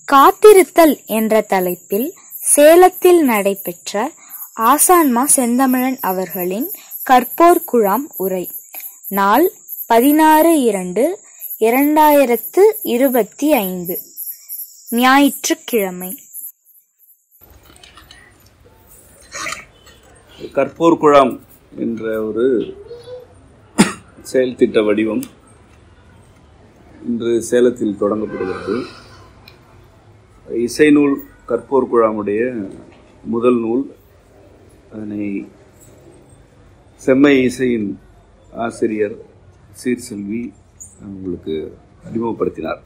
காத்திருத்தல் என்ற தலைப்பில் சேலத்தில் நடைபெற்ற ஆசான்மா செந்தமிழன் அவர்களின் கற்போர் குழாம் உரை. நாள் 16/2/2025 ஞாயிற்றுக்கிழமை. கற்போர் குழாம் என்ற ஒரு செயல் திட்ட வடிவம் இன்று சேலத்தில் தொடங்கப்படுகிறது. இசை நூல் கற்போர் குழாமுடைய முதல் நூல். அதனை செம்மை இசையின் ஆசிரியர் சீர்செல்வி உங்களுக்கு அறிமுகப்படுத்தினார்.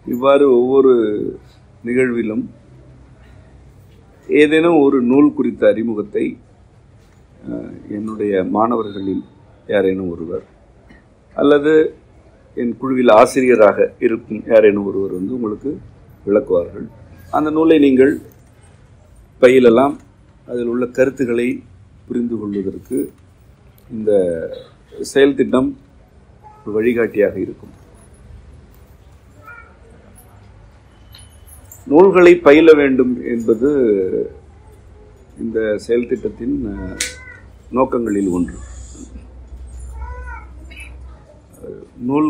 இவ்வாறு ஒவ்வொரு நிகழ்விலும் ஏதேனும் ஒரு நூல் குறித்த அறிமுகத்தை என்னுடைய மாணவர்களில் யாரேனும் ஒருவர் அல்லது என் குழுவில் ஆசிரியராக இருக்கும் யாரேனும் ஒருவர் உங்களுக்கு விளக்குவார்கள். அந்த நூலை நீங்கள் பயிலலாம். அதில் உள்ள கருத்துக்களை புரிந்து கொள்வதற்கு இந்த செயல் திட்டம் வழிகாட்டியாக இருக்கும். நூல்களை பயில வேண்டும் என்பது இந்த செயல் திட்டத்தின் நோக்கங்களில் ஒன்று. நூல்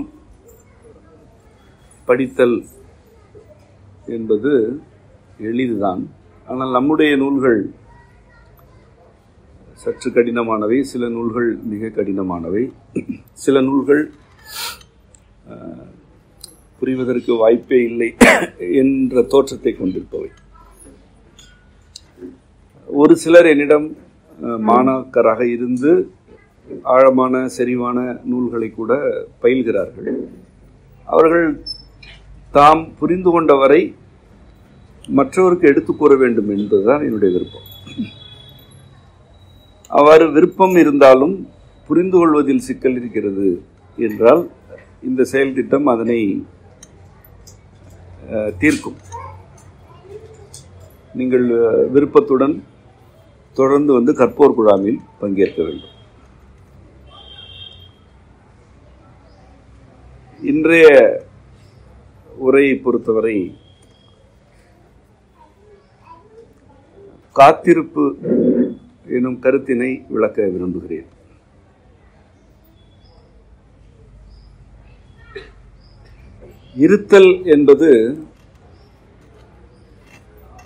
படித்தல் என்பது எளிதுதான். ஆனால் நம்முடைய நூல்கள் சற்று கடினமானவை, சில நூல்கள் மிக கடினமானவை, சில நூல்கள் புரிவதற்கு வாய்ப்பே இல்லை என்ற தோற்றத்தை கொண்டிருப்பவை. ஒரு சிலர் என்னிடம் மாணாக்கராக இருந்து ஆழமான செறிவான நூல்களை கூட பயில்கிறார்கள். அவர்கள் தாம் புரிந்து கொண்ட வரை மற்றவருக்கு எடுத்துக் கூற வேண்டும் என்பதுதான் என்னுடைய விருப்பம். அவ்வாறு விருப்பம் இருந்தாலும் புரிந்து கொள்வதில் சிக்கல் இருக்கிறது என்றால் இந்த செயல் திட்டம் அதனை தீர்க்கும். நீங்கள் விருப்பத்துடன் தொடர்ந்து கற்போர் குழாமில் பங்கேற்க வேண்டும். இன்றைய உரையை பொறுத்தவரை காத்திருப்பு எனும் கருத்தினை விளக்க விரும்புகிறேன். இருத்தல் என்பது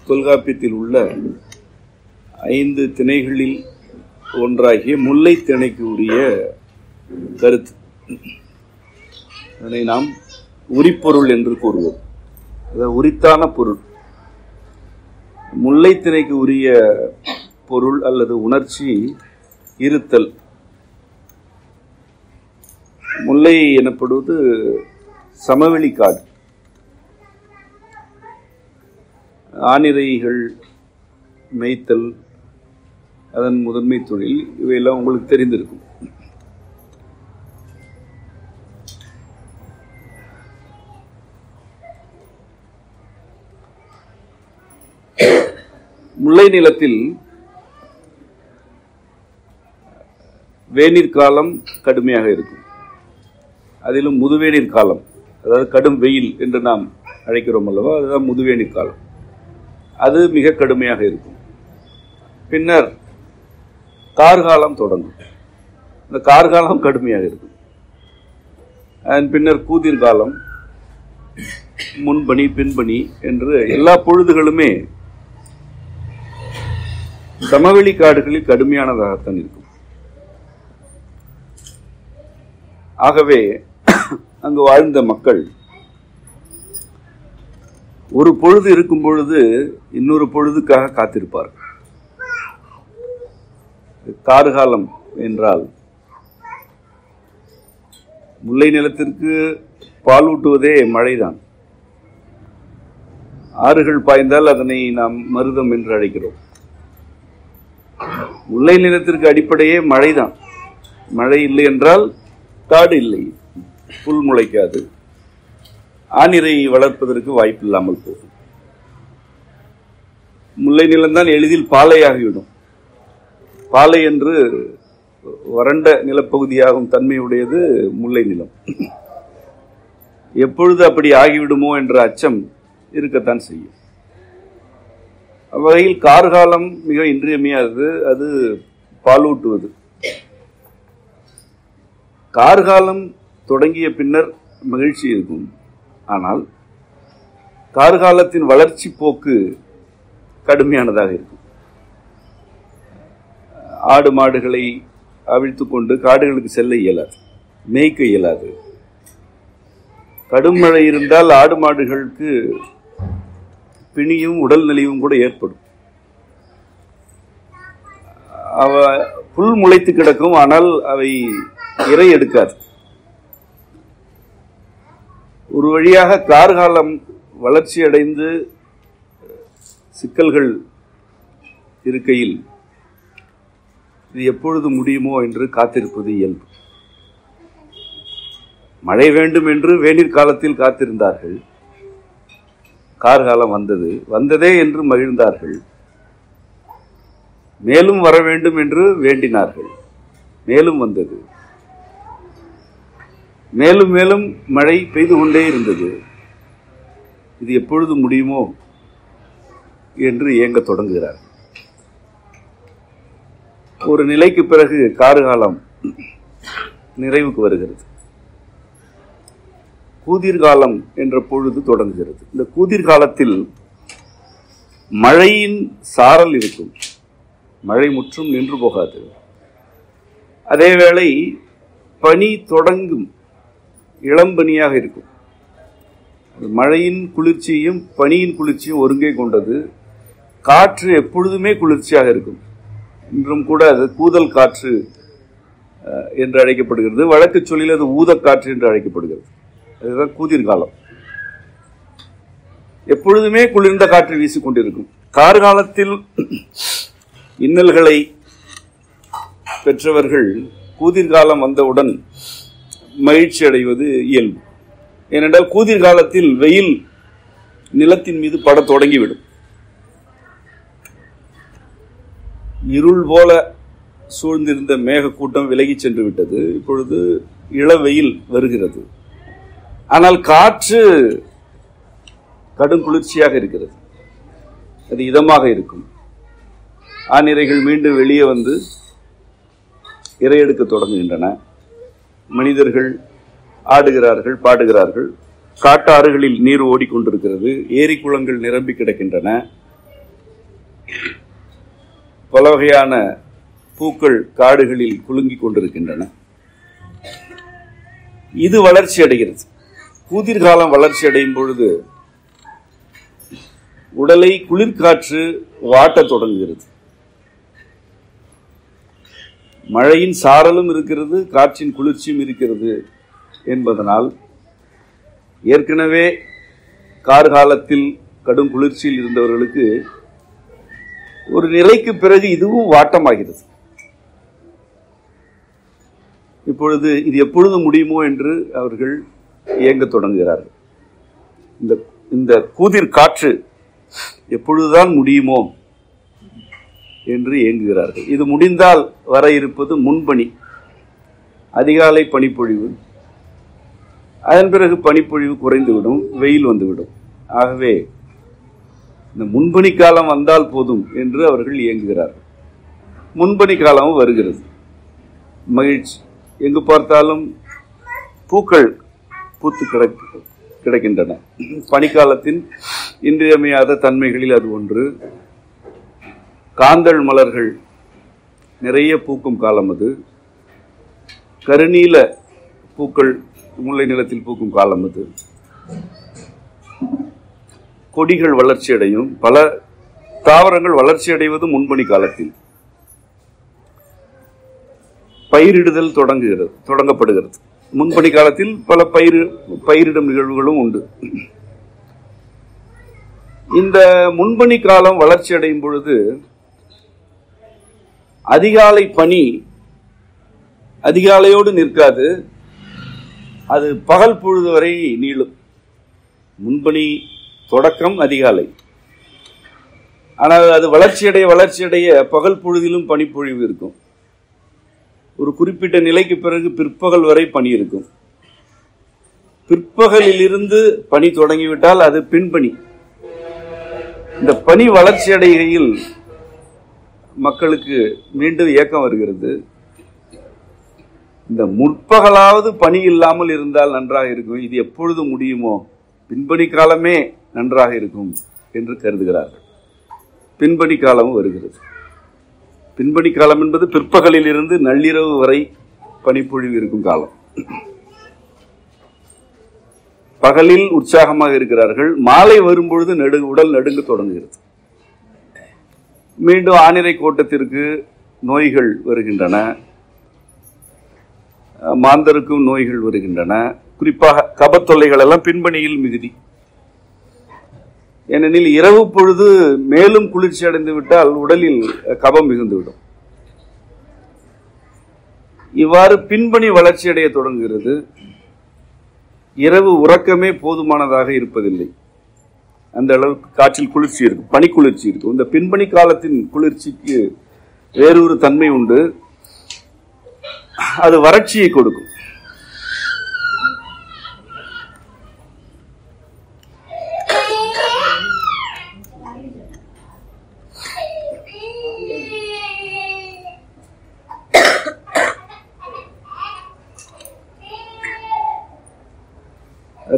தொல்காப்பியத்தில் உள்ள 5 திணைகளில் ஒன்றாகிய முல்லை திணைக்கு உரிய கருத்து. அதனை நாம் உரிப்பொருள் என்று கூறுவோம். அதாவது உரித்தான பொருள். முல்லை திணைக்கு உரிய பொருள் அல்லது உணர்ச்சி இருத்தல். முல்லை எனப்படுவது சமவெளி காடு. ஆனிரைகள் மேய்த்தல் அதன் முதன்மை தொழில். இவையெல்லாம் உங்களுக்கு தெரிந்திருக்கும். முல்லை நிலத்தில் வேநீர் காலம் கடுமையாக இருக்கும். அதிலும் முதுவேநீர் காலம், அதாவது கடும் வெயில் என்று நாம் அழைக்கிறோம் அல்லவா, அதுதான் முதுவேநீர் காலம். அது மிக கடுமையாக இருக்கும். பின்னர் கார்காலம் தொடங்கும். இந்த கார்காலம் கடுமையாக இருக்கும். அதன் பின்னர் கூதிர் காலம், முன்பனி பின்பனி என்று எல்லா பொழுதுகளுமே சமவெளி காடுகளில் கடுமையானதாகத்தான் இருக்கும். ஆகவே அங்கு வாழ்ந்த மக்கள் ஒரு பொழுது இருக்கும் பொழுது இன்னொரு பொழுதுக்காக காத்திருப்பார்கள். கார்காலம் என்றால் முல்லை நிலத்திற்கு பாலூட்டுவதே மழைதான். ஆறுகள் பாய்ந்தால் அதனை நாம் மருதம் என்று அழைக்கிறோம். முல்லை நிலத்திற்கு அடிப்படையே மழைதான். மழை இல்லை என்றால் காடு இல்லை, புல் முளைக்காது, ஆனிரை வளர்ப்பதற்கு வாய்ப்பு இல்லாமல் போகும். முல்லை நிலம்தான் எளிதில் பாலையாகிவிடும். பாலை என்று வறண்ட நிலப்பகுதியாகும் தன்மையுடையது முல்லை நிலம். எப்பொழுது அப்படி ஆகிவிடுமோ என்ற அச்சம் இருக்கத்தான் செய்யும். அவ்வகையில் கார்காலம் மிக இன்றியமையாதது. அது பாலூட்டுவது. கார்காலம் தொடங்கிய பின்னர் மகிழ்ச்சி இருக்கும். ஆனால் கார்காலத்தின் வளர்ச்சி போக்கு கடுமையானதாக இருக்கும். ஆடு மாடுகளை அவிழ்த்துக் கொண்டு காடுகளுக்கு செல்ல இயலாது, மேய்க்க இயலாது. கடும் மழை இருந்தால் ஆடு மாடுகளுக்கு பிணியும் உடல் நலிவும் கூட ஏற்படும். புல் முளைத்து கிடக்கும், ஆனால் அவை இறை எடுக்காது. ஒரு வழியாக கார்காலம் வளர்ச்சி அடைந்து சிக்கல்கள் இருக்கையில் இது எப்பொழுது முடியுமோ என்று காத்திருப்பது இயல்பு. மழை வேண்டும் என்று வேநீர் காலத்தில் காத்திருந்தார்கள். கார்காலம் வந்ததே என்று மகிழ்ந்தார்கள். மேலும் வர வேண்டும் என்று வேண்டினார்கள். மேலும் வந்தது. மேலும் மேலும் மழை பெய்து கொண்டே இருந்தது. இது எப்பொழுது முடியுமோ என்று ஏங்க தொடங்குகிறார். ஒரு நிலைக்கு பிறகு கார்காலம் நிறைவுக்கு வருகிறது. கூதிர்காலம் என்ற பொழுது தொடங்குகிறது. இந்த கூதிர்காலத்தில் மழையின் சாரல் இருக்கும். மழை முற்றும் நின்று போகாது. அதேவேளை பனி தொடங்கும், இளம்பனியாக இருக்கும். மழையின் குளிர்ச்சியும் பனியின் குளிர்ச்சியும் ஒருங்கே கொண்டது. காற்று எப்பொழுதுமே குளிர்ச்சியாக இருக்கும். இன்றும் கூட அது கூதல் காற்று என்று அழைக்கப்படுகிறது. வழக்கு சொல்லில் அது ஊதக்காற்று என்று அழைக்கப்படுகிறது. அதுதான் கூதிர்காலம். எப்பொழுதுமே குளிர்ந்த காற்று வீசிக்கொண்டிருக்கும். கார்காலத்தில் இன்னல்களை பெற்றவர்கள் கூதிர்காலம் வந்தவுடன் மகிழ்ச்சி அடைவது இயல்பு. ஏனென்றால் கூதிர்காலத்தில் வெயில் நிலத்தின் மீது பட தொடங்கிவிடும். இருள் போல சூழ்ந்திருந்த மேக கூட்டம் விலகி சென்று விட்டது. இப்பொழுது இளவெயில் வருகிறது. ஆனால் காற்று கடும் குளிர்ச்சியாக இருக்கிறது. அது இதமாக இருக்கும். ஆணிரைகள் மீண்டும் வெளியே வந்து இரையெடுக்க தொடங்குகின்றன. மனிதர்கள் ஆடுகிறார்கள், பாடுகிறார்கள். காட்டாறுகளில் நீர் ஓடிக்கொண்டிருக்கிறது. ஏரி குளங்கள் நிரம்பி கிடக்கின்றன. பல வகையான பூக்கள் காடுகளில் குலுங்கிக் கொண்டிருக்கின்றன. இது வளர்ச்சி அடைகிறது. கூதிர்காலம் வளர்ச்சி அடையும் பொழுது உடலை குளிர்காற்று வாட்டத் தொடங்குகிறது. மழையின் சாரலும் இருக்கிறது, காற்றின் குளிர்ச்சியும் இருக்கிறது என்பதனால் ஏற்கனவே கார்காலத்தில் கடும் குளிர்ச்சியில் இருந்தவர்களுக்கு ஒரு நிலைக்கு பிறகு இதுவும் வாட்டமாகிறது. இப்பொழுது இது எப்பொழுது முடியுமோ என்று அவர்கள் இயங்க தொடங்குகிறார்கள். இந்த கூதிர் காற்று எப்பொழுதுதான் முடியுமோ என்று இயங்குகிறார்கள். இது முடிந்தால் வர இருப்பது முன்பனி, அதிகாலை பனிப்பொழிவு. அதன் பிறகு பனிப்பொழிவு குறைந்துவிடும், வெயில் வந்துவிடும். ஆகவே இந்த முன்பனி காலம் வந்தால் போதும் என்று அவர்கள் இயங்குகிறார்கள். முன்பனி காலமும் வருகிறது. மகிழ்ச்சி. எங்கு பார்த்தாலும் பூக்கள் பூத்து கிடக்கின்றன. பனிக்காலத்தின் இன்றியமையாத தன்மைகளில் அது ஒன்று. காந்தள் மலர்கள் நிறைய பூக்கும் காலம் அது. கருநீல பூக்கள் முல்லை நிலத்தில் பூக்கும் காலம் அது. கொடிகள் வளர்ச்சி அடையும். பல தாவரங்கள் வளர்ச்சி அடைவது முன்பனி காலத்தில். பயிரிடுதல் தொடங்கப்படுகிறது. முன்பனி காலத்தில் பல பயிரிடும் நிகழ்வுகளும் உண்டு. இந்த முன்பனி காலம் வளர்ச்சி அடையும் பொழுது அதிகாலை பனி அதிகாலையோடு நிற்காது, அது பகல் பொழுது வரை நீளும். முன்பனி தொடக்கம் அதிகாலை. ஆனால் அது வளர்ச்சியடைய பகல் பொழுதிலும் பனிப்பொழிவு இருக்கும். ஒரு குறிப்பிட்ட நிலைக்கு பிறகு பிற்பகல் வரை பனி இருக்கும். பிற்பகலில் இருந்து பனி தொடங்கிவிட்டால் அது பின்பனி. இந்த பனி வளர்ச்சி அடைகையில் மக்களுக்கு மீண்டும் ஏக்கம் வருகிறது. இந்த முற்பகலாவது பனி இல்லாமல் இருந்தால் நன்றாக இருக்கும், இது எப்பொழுது முடியுமோ, பின்பணி காலமே நன்றாக இருக்கும் என்று கருதுகிறார்கள். பின்பணி காலமும் வருகிறது. பின்பணி காலம் என்பது பிற்பகலில் இருந்து நள்ளிரவு வரை பனிப்பொழிவு இருக்கும் காலம். பகலில் உற்சாகமாக இருக்கிறார்கள், மாலை வரும்பொழுது உடல் நடுங்க தொடங்குகிறது. மீண்டும் ஆனிரை கோட்டத்திற்கு நோய்கள் வருகின்றன, மாந்தருக்கும் நோய்கள் வருகின்றன. குறிப்பாக கபத்தொல்லைகள் எல்லாம் பின்பணியில் மிகுதி. ஏனெனில் இரவு பொழுது மேலும் குளிர்ச்சி அடைந்து விட்டால் உடலில் கபம் மிகுந்துவிடும். இவ்வாறு பின்பணி வளர்ச்சி அடைய தொடங்குகிறது. இரவு உறக்கமே போதுமானதாக இருப்பதில்லை. அந்த அளவுக்கு காற்றில் குளிர்ச்சி இருக்கும், பனி குளிர்ச்சி இருக்கும். இந்த பின்பணி காலத்தின் குளிர்ச்சிக்கு வேறொரு தன்மை உண்டு, அது வறட்சியை கொடுக்கும்.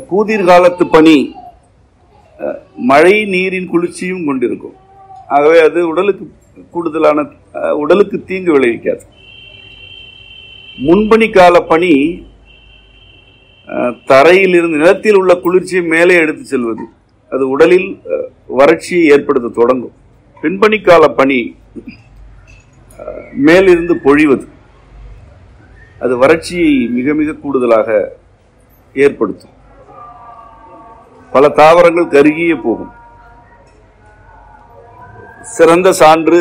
கூதிர் காலத்து பனி மழை நீரின் குளிர்ச்சியும் கொண்டிருக்கும். ஆகவே அது உடலுக்கு கூடுதலான உடலுக்கு தீங்கு விளைவிக்காது. முன்பனி கால பனி தரையில் இருந்து நிலத்தில் உள்ள குளிர்ச்சியை மேலே எடுத்து செல்வது, அது உடலில் வறட்சியை ஏற்படுத்த தொடங்கும். பின்பனி கால பனி மேலிருந்து பொழிவது, அது வறட்சியை மிக மிக கூடுதலாக ஏற்படுத்தும். பல தாவரங்கள் கருகியே போகும். சிறந்த சான்று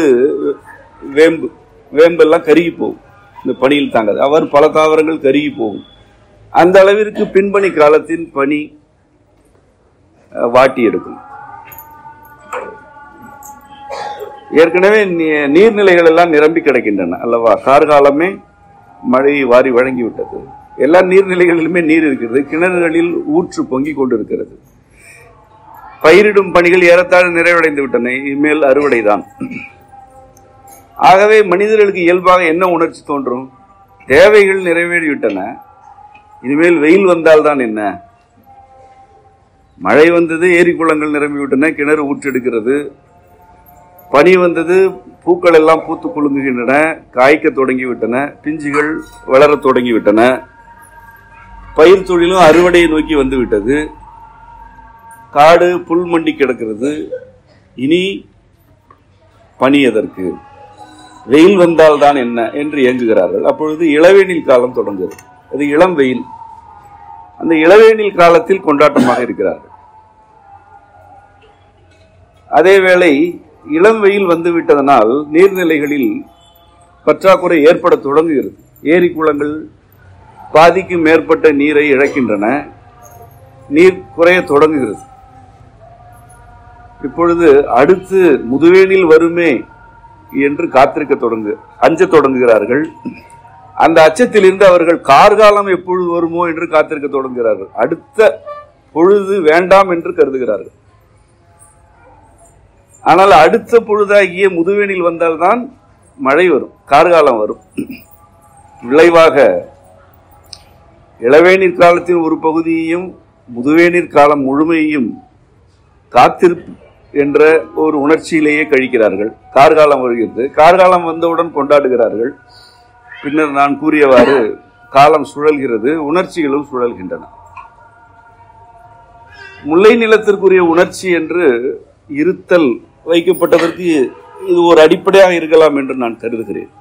வேம்பு. வேம்பெல்லாம் கருகி போகும், இந்த பனியில் தாங்காது. அவர் பல தாவரங்கள் கருகி போகும். அந்த அளவிற்கு பின்பணி காலத்தின் பனி வாட்டி எடுக்கும். ஏற்கனவே நீர்நிலைகள் எல்லாம் நிரம்பி கிடக்கின்றன அல்லவா? கார்காலமே மழை வாரி வழங்கிவிட்டது. எல்லா நீர்நிலைகளிலுமே நீர் இருக்கிறது. கிணறுகளில் ஊற்று பொங்கி கொண்டிருக்கிறது. பயிரிடும் பணிகள் ஏறத்தாழ நிறைவடைந்து விட்டன. இனிமேல் அறுவடைதான். ஆகவே மனிதர்களுக்கு இயல்பாக என்ன உணர்ச்சி தோன்றும்? தேவைகள் நிறைவேறிவிட்டன, இனிமேல் வெயில் வந்தால்தான் என்ன? மழை வந்தது, ஏரி குளங்கள் நிரம்பிவிட்டன, கிணறு ஊற்றெடுக்கிறது. பனி வந்தது, பூக்கள் எல்லாம் பூத்து குலுங்குகின்றன, காய்க்க தொடங்கிவிட்டன, பிஞ்சுகள் வளர தொடங்கிவிட்டன. பயிர் தொழிலும் அறுவடையை நோக்கி வந்துவிட்டது. காடு புல் மண்டி கிடக்கிறது. இனி பனி எதற்கு? வெயில் வந்தால்தான் என்ன என்று இயங்குகிறார்கள். அப்பொழுது இளவேனில் காலம் தொடங்குகிறது. அது இளம் வெயில். அந்த இளவேனில் காலத்தில் கொண்டாட்டமாக இருக்கிறார்கள். அதேவேளை இளம் வெயில் வந்துவிட்டதனால் நீர்நிலைகளில் பற்றாக்குறை ஏற்பட தொடங்குகிறது. ஏரி குளங்கள் பாதிக்கும் மேற்பட்ட நீரை இழக்கின்றன. நீர் குறைய தொடங்குகிறது. இப்பொழுது அடுத்து முதுவேனில் வருமே என்று காத்திருக்க அஞ்ச தொடங்குகிறார்கள். அந்த அச்சத்திலிருந்து அவர்கள் கார்காலம் எப்பொழுது வருமோ என்று காத்திருக்க தொடங்குகிறார்கள். அடுத்த பொழுது வேண்டாம் என்று கருதுகிறார்கள். ஆனால் அடுத்த பொழுதாகிய முதுவேனில் வந்தால்தான் மழை வரும், கார்காலம் வரும். விளைவாக இளவேநீர் காலத்தின் ஒரு பகுதியையும் முதுவேநீர் காலம் முழுமையையும் காத்திருப்பு என்ற ஒரு உணர்ச்சியிலேயே கழிக்கிறார்கள். கார்காலம் வருகிறது. கார்காலம் வந்தவுடன் கொண்டாடுகிறார்கள். பின்னர் நான் கூறியவாறு காலம் சுழல்கிறது, உணர்ச்சிகளும் சுழல்கின்றன. முல்லை நிலத்திற்குரிய உணர்ச்சி என்று இருத்தல் வைக்கப்பட்டதற்கு இது ஒரு அடிப்படையாக இருக்கலாம் என்று நான் கருதுகிறேன்.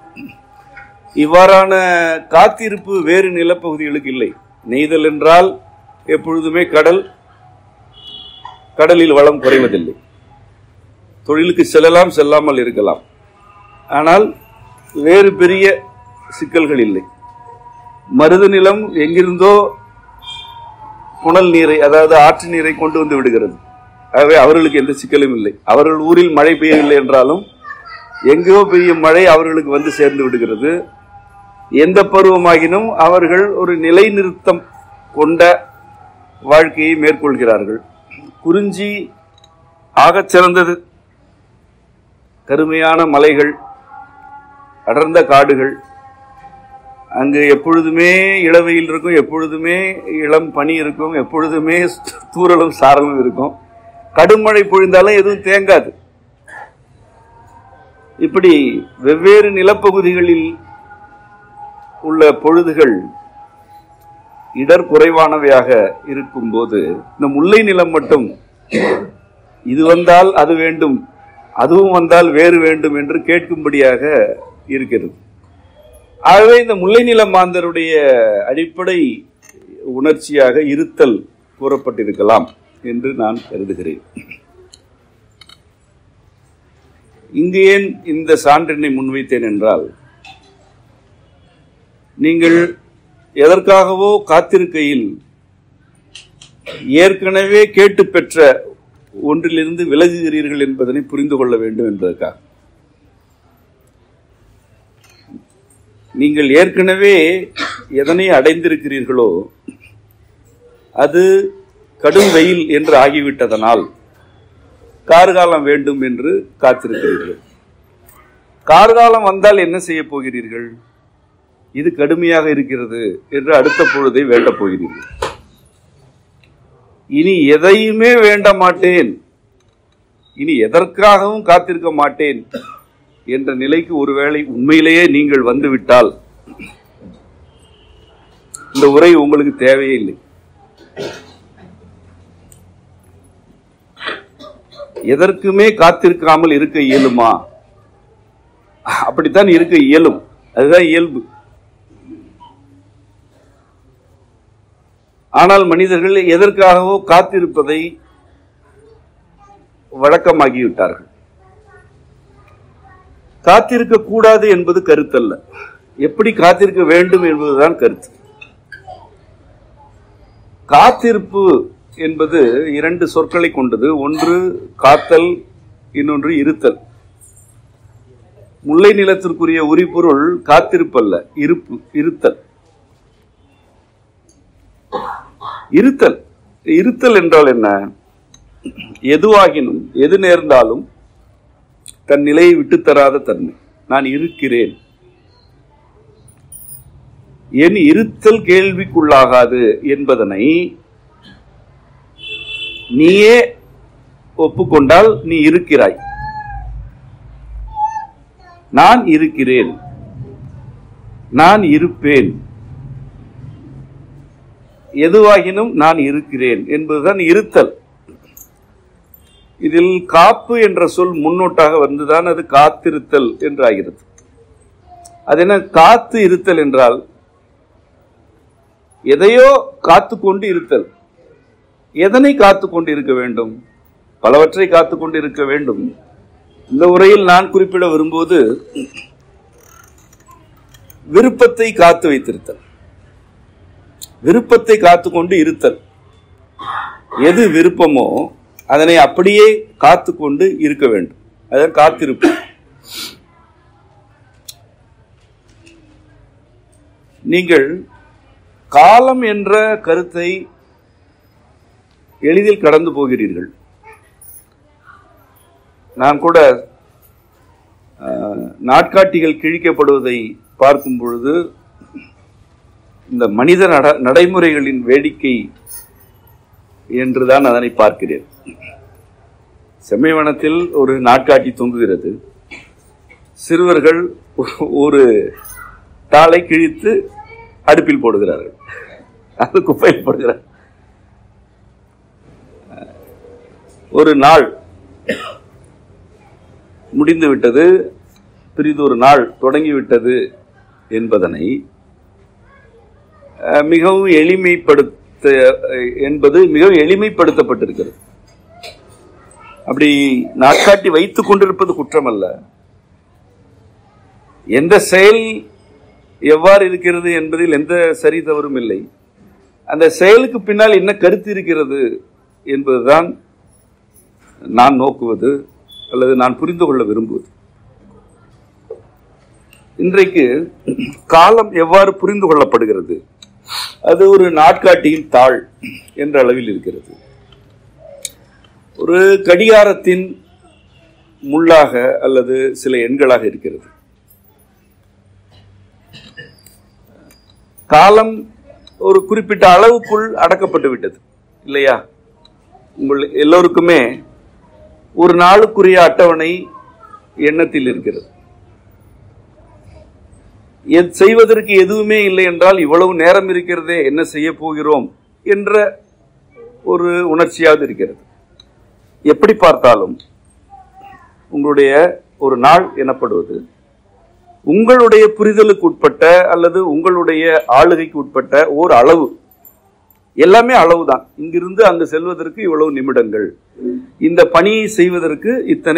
இவ்வாறான காத்திருப்பு வேறு நிலப்பகுதிகளுக்கு இல்லை. நெய்தல் என்றால் எப்பொழுதுமே கடலில் வளம் குறைவதில்லை. தொழிலுக்கு செல்லலாம், செல்லாமல் இருக்கலாம். ஆனால் வேறு பெரிய சிக்கல்கள் இல்லை. மருது நிலம் எங்கிருந்தோ புனல் நீரை, அதாவது ஆற்று நீரை கொண்டு வந்து விடுகிறது. ஆகவே அவர்களுக்கு எந்த சிக்கலும் இல்லை. அவர்கள் ஊரில் மழை பெய்யவில்லை என்றாலும் எங்கோ பெய்யும் மழை அவர்களுக்கு வந்து சேர்ந்து விடுகிறது. எந்த பருவமாகினும் அவர்கள் ஒரு நிலைநிறுத்தம் கொண்ட வாழ்க்கையை மேற்கொள்கிறார்கள். குறிஞ்சி ஆகச் சிறந்தது. கருமையான மலைகள், அடர்ந்த காடுகள், அங்கு எப்பொழுதுமே இளவெயில் இருக்கும், எப்பொழுதுமே இளம் பனி இருக்கும், எப்பொழுதுமே தூறலும் சாரலும் இருக்கும். கடுமழை பொழிந்தாலும் எதுவும் தேங்காது. இப்படி வெவ்வேறு நிலப்பகுதிகளில் உள்ள பொழுதுகள் இடர் குறைவானவையாக இருக்கும்போது, இந்த முல்லை நிலம் மட்டும் இது வந்தால் அது வேண்டும், அதுவும் வந்தால் வேறு வேண்டும் என்று கேட்கும்படியாக இருக்கிறது. ஆகவே இந்த முல்லை நில மாந்தருடைய அடிப்படை உணர்ச்சியாக இருத்தல் கூறப்பட்டிருக்கலாம் என்று நான் கருதுகிறேன். இங்கு ஏன் இந்த சான்றினை முன்வைத்தேன் என்றால், நீங்கள் எதற்காகவோ காத்திருக்கையில் ஏற்கனவே கேட்டு பெற்ற ஒன்றிலிருந்து விலகுகிறீர்கள் என்பதனை புரிந்து கொள்ள வேண்டும் என்பதற்காக. நீங்கள் ஏற்கனவே எதனை அடைந்திருக்கிறீர்களோ அது கடும் வெயில் என்று ஆகிவிட்டதனால் கார்காலம் வேண்டும் என்று காத்திருக்கிறீர்கள். கார்காலம் வந்தால் என்ன செய்ய போகிறீர்கள்? இது கடுமையாக இருக்கிறது என்று அடுத்த பொழுதை வேண்டப் போகிறீர்கள். இனி எதையுமே வேண்ட மாட்டேன், இனி எதற்காகவும் காத்திருக்க மாட்டேன் என்ற நிலைக்கு ஒருவேளை உண்மையிலேயே நீங்கள் வந்துவிட்டால் இந்த உரை உங்களுக்கு தேவையே இல்லை. எதற்குமே காத்திருக்காமல் இருக்க இயலுமா? அப்படித்தான் இருக்க இயலும், அதுதான் இயல்பு. ஆனால் மனிதர்கள் எதற்காகவோ காத்திருப்பதை வழக்கமாகிவிட்டார்கள். காத்திருக்க கூடாது என்பது கருத்தல்ல, எப்படி காத்திருக்க வேண்டும் என்பதுதான் கருத்து. காத்திருப்பு என்பது இரண்டு சொற்களை கொண்டது. ஒன்று காத்தல், இன்னொன்று இருத்தல். முல்லை நிலத்திற்குரிய உரிபொருள் காத்திருப்பல்ல, இருத்தல். இருத்தல் இருத்தல் என்றால் என்ன? எதுவாகினும் எது நேர்ந்தாலும் தன் நிலையை விட்டு தராத தன்மை. நான் இருக்கிறேன், என் இருத்தல் கேள்விக்குள்ளாகாது என்பதனை நீயே ஒப்புக்கொண்டால் நீ இருக்கிறாய். நான் இருக்கிறேன், நான் இருப்பேன், எதுவாகினும் நான் இருக்கிறேன் என்பதுதான் இருத்தல். இதில் காப்பு என்ற சொல் முன்னோட்டாக வந்துதான் அது காத்திருத்தல் என்றாகிறது. அது என்ன? காத்து இருத்தல் என்றால் எதையோ காத்துக்கொண்டு இருத்தல். எதனை காத்துக்கொண்டு இருக்க வேண்டும்? பலவற்றை காத்துக்கொண்டு இருக்க வேண்டும். இந்த உரையில் நான் குறிப்பிட விரும்புவது விருப்பத்தை காத்து வைத்திருத்தல், விருப்பத்தை காத்துக்கொண்டு இருத்தல். எது விருப்பமோ அதனை அப்படியே காத்துக்கொண்டு இருக்க வேண்டும். அதான் காத்திருப்பு. நீங்கள் காலம் என்ற கருத்தை எளிதில் கடந்து போகிறீர்கள். நான் கூட நாட்காட்டிகள் கிழிக்கப்படுவதை பார்க்கும் பொழுது இந்த மனித நடைமுறைகளின் வேடிக்கை என்றுதான் அதனை பார்க்கிறேன். செம்மைவனத்தில் ஒரு நாட்காட்டி தொங்குகிறது. சிறுவர்கள் ஒரு தாளை கிழித்து அடுப்பில் போடுகிறார்கள், அது குப்பையில் போடுகிறார். ஒரு நாள் முடிந்துவிட்டது, பிரிதொரு நாள் தொடங்கிவிட்டது என்பதனை மிகவும் எளிமைப்படுத்தப்பட்டிருக்கிறது. அப்படி நாட்காட்டி வைத்துக் கொண்டிருப்பது குற்றம் அல்ல. எந்த செயல் எவ்வாறு இருக்கிறது என்பதில் எந்த சரி தவறும் இல்லை. அந்த செயலுக்கு பின்னால் என்ன கருத்து இருக்கிறது என்பதுதான் நான் நோக்குவது அல்லது நான் புரிந்து கொள்ள விரும்புவது. இன்றைக்கு காலம் எவ்வாறு புரிந்து கொள்ளப்படுகிறது? அது ஒரு நாட்காட்டியின் தாள் என்ற அளவில் இருக்கிறது. ஒரு கடிகாரத்தின் முள்ளாக அல்லது சில எண்களாக இருக்கிறது. காலம் ஒரு குறிப்பிட்ட அளவுக்குள் அடக்கப்பட்டு விட்டது இல்லையா? உங்கள் எல்லோருக்குமே ஒரு நாளுக்குரிய அட்டவணை எண்ணத்தில் இருக்கிறது. செய்வதற்கு எதுவுமே இல்லை என்றால் இவ்வளவு நேரம் இருக்கிறதே, என்ன செய்ய போகிறோம் என்ற ஒரு உணர்ச்சியாவது இருக்கிறது. எப்படி பார்த்தாலும் உங்களுடைய ஒரு நாள் எனப்படுவது உங்களுடைய புரிதலுக்கு உட்பட்ட அல்லது உங்களுடைய ஆளுகைக்கு உட்பட்ட ஓர் அளவு. எல்லாமே அளவுதான். இங்கிருந்து அங்கு செல்வதற்கு இவ்வளவு நிமிடங்கள், இந்த பணியை செய்வதற்கு இத்தனை